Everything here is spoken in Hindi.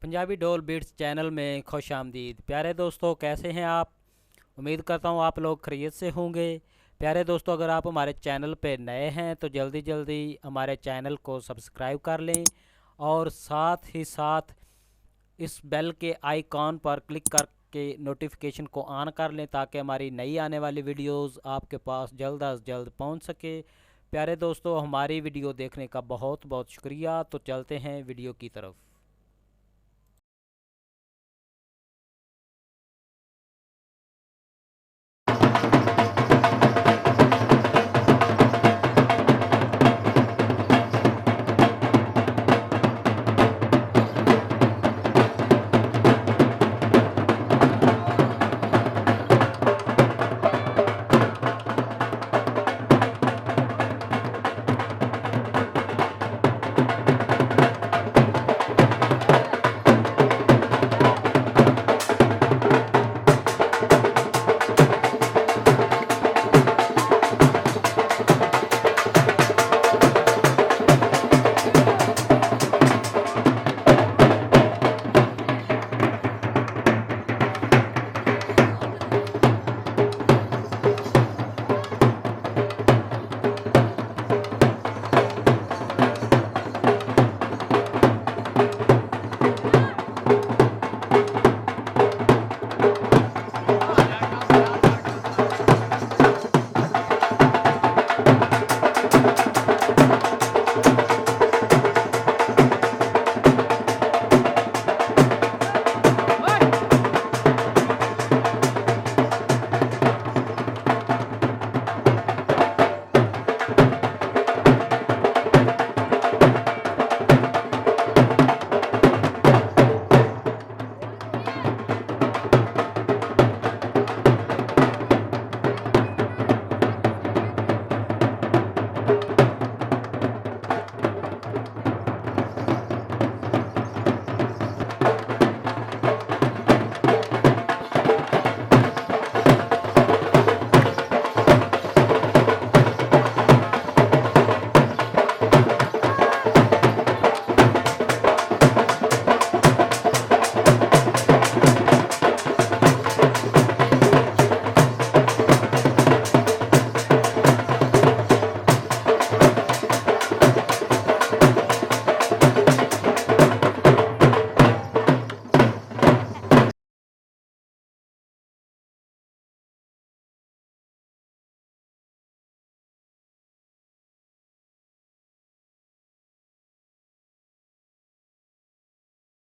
पंजाबी डोल बीट्स चैनल में खुश आमदीद। प्यारे दोस्तों, कैसे हैं आप? उम्मीद करता हूँ आप लोग खैरियत से होंगे। प्यारे दोस्तों, अगर आप हमारे चैनल पे नए हैं तो जल्दी जल्दी हमारे चैनल को सब्सक्राइब कर लें और साथ ही साथ इस बेल के आइकॉन पर क्लिक करके नोटिफिकेशन को ऑन कर लें ताकि हमारी नई आने वाली वीडियोस आपके पास जल्द अज जल्द पहुंच सके। प्यारे दोस्तों, हमारी वीडियो देखने का बहुत बहुत शुक्रिया। तो चलते हैं वीडियो की तरफ।